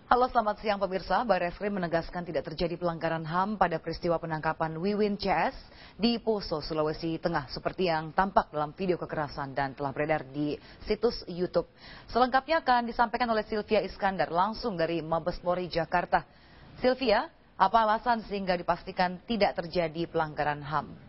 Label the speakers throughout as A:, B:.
A: Halo, selamat siang pemirsa. Barreskrim menegaskan tidak terjadi pelanggaran HAM pada peristiwa penangkapan Wiwin CS di Poso, Sulawesi Tengah, seperti yang tampak dalam video kekerasan dan telah beredar di situs YouTube. Selengkapnya akan disampaikan oleh Sylvia Iskandar langsung dari Mabes Polri Jakarta. Sylvia, apa alasan sehingga dipastikan tidak terjadi pelanggaran HAM?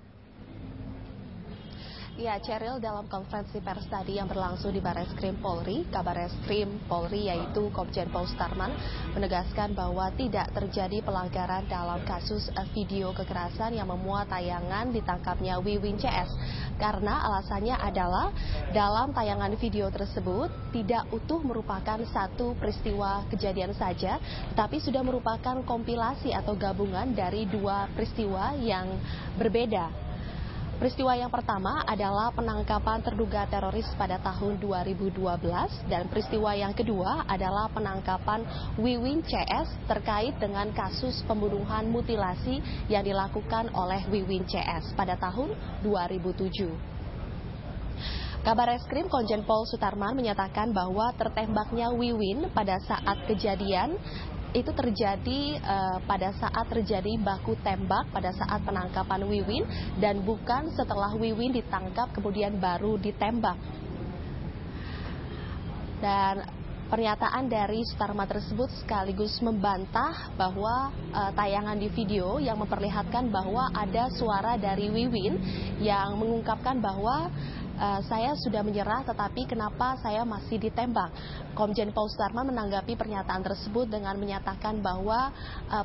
B: Ya, Cheryl, dalam konferensi pers tadi yang berlangsung di Barreskrim Polri, Kabar Reskrim Polri yaitu Komjen Paul Sutarman menegaskan bahwa tidak terjadi pelanggaran dalam kasus video kekerasan yang memuat tayangan ditangkapnya Wiwin CS. Karena alasannya adalah dalam tayangan video tersebut tidak utuh merupakan satu peristiwa kejadian saja, tetapi sudah merupakan kompilasi atau gabungan dari dua peristiwa yang berbeda. Peristiwa yang pertama adalah penangkapan terduga teroris pada tahun 2012 dan peristiwa yang kedua adalah penangkapan Wiwin CS terkait dengan kasus pembunuhan mutilasi yang dilakukan oleh Wiwin CS pada tahun 2007. Kabar Reskrim Komjen Paul Sutarman menyatakan bahwa tertembaknya Wiwin pada saat kejadian itu terjadi pada saat terjadi baku tembak pada saat penangkapan Wiwin dan bukan setelah Wiwin ditangkap kemudian baru ditembak. Dan pernyataan dari Sutarman tersebut sekaligus membantah bahwa tayangan di video yang memperlihatkan bahwa ada suara dari Wiwin yang mengungkapkan bahwa saya sudah menyerah tetapi kenapa saya masih ditembak. Komjen Paul Sutarman menanggapi pernyataan tersebut dengan menyatakan bahwa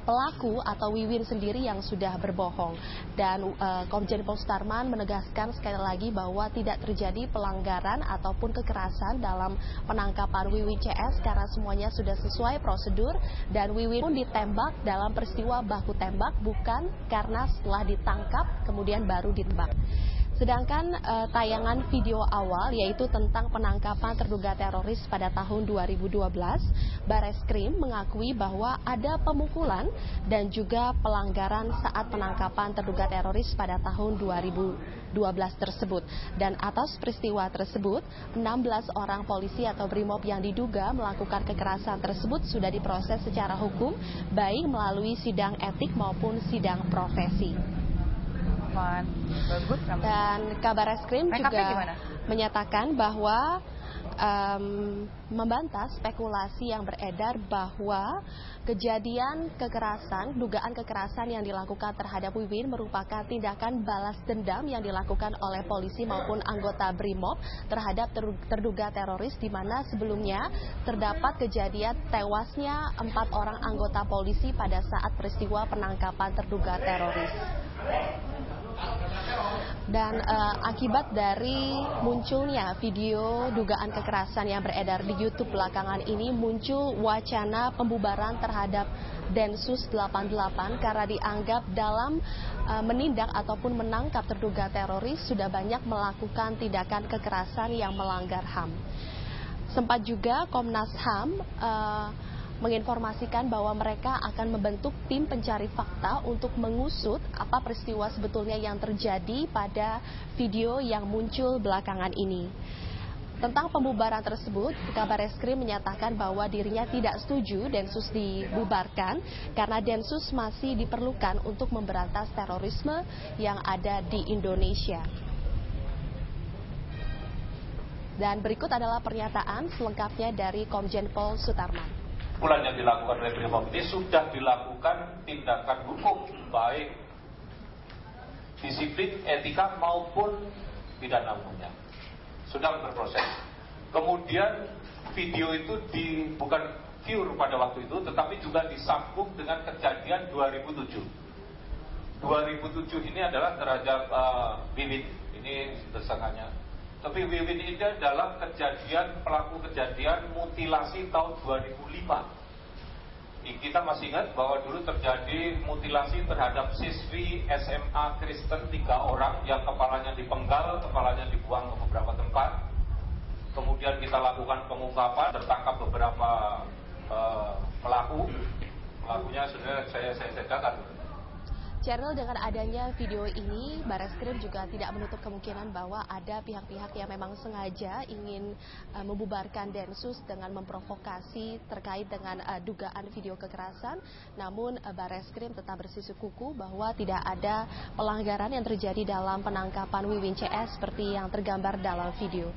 B: pelaku atau Wiwin sendiri yang sudah berbohong. Dan Komjen Paul Sutarman menegaskan sekali lagi bahwa tidak terjadi pelanggaran ataupun kekerasan dalam penangkapan Wiwin CS karena semuanya sudah sesuai prosedur dan Wiwin pun ditembak dalam peristiwa baku tembak bukan karena setelah ditangkap kemudian baru ditembak. Sedangkan tayangan video awal yaitu tentang penangkapan terduga teroris pada tahun 2012, Barreskrim mengakui bahwa ada pemukulan dan juga pelanggaran saat penangkapan terduga teroris pada tahun 2012 tersebut. Dan atas peristiwa tersebut, 16 orang polisi atau BRIMOB yang diduga melakukan kekerasan tersebut sudah diproses secara hukum, baik melalui sidang etik maupun sidang profesi. Dan Kabar Reskrim juga menyatakan bahwa membantah spekulasi yang beredar bahwa kejadian kekerasan, dugaan kekerasan yang dilakukan terhadap Wiwin merupakan tindakan balas dendam yang dilakukan oleh polisi maupun anggota BRIMOB terhadap terduga teroris di mana sebelumnya terdapat kejadian tewasnya 4 orang anggota polisi pada saat peristiwa penangkapan terduga teroris. Dan akibat dari munculnya video dugaan kekerasan yang beredar di YouTube belakangan ini muncul wacana pembubaran terhadap Densus 88 karena dianggap dalam menindak ataupun menangkap terduga teroris sudah banyak melakukan tindakan kekerasan yang melanggar HAM. Sempat juga Komnas HAM menginformasikan bahwa mereka akan membentuk tim pencari fakta untuk mengusut apa peristiwa sebetulnya yang terjadi pada video yang muncul belakangan ini. Tentang pembubaran tersebut, Kabar Reskrim menyatakan bahwa dirinya tidak setuju Densus dibubarkan karena Densus masih diperlukan untuk memberantas terorisme yang ada di Indonesia. Dan berikut adalah pernyataan selengkapnya dari Komjen Paul Sutarman.
C: Pembubaran yang dilakukan oleh BRIMOB ini sudah dilakukan tindakan hukum baik disiplin, etika maupun pidana umumnya. Sudah berproses. Kemudian video itu bukan pure pada waktu itu tetapi juga disambung dengan kejadian 2007. 2007 ini adalah terhadap Wiwin, ini tersangkanya. Tapi Wiwin ini adalah pelaku kejadian mutilasi tahun 2005. Kita masih ingat bahwa dulu terjadi mutilasi terhadap siswi SMA Kristen 3 orang yang kepalanya dipenggal, kepalanya dibuang ke beberapa tempat. Kemudian kita lakukan pengungkapan, tertangkap beberapa pelaku. Pelakunya sudah saya catat.
B: Cheryl, dengan adanya video ini, Barreskrim juga tidak menutup kemungkinan bahwa ada pihak-pihak yang memang sengaja ingin membubarkan Densus dengan memprovokasi terkait dengan dugaan video kekerasan. Namun Barreskrim tetap bersikukuh bahwa tidak ada pelanggaran yang terjadi dalam penangkapan Wiwin CS seperti yang tergambar dalam video.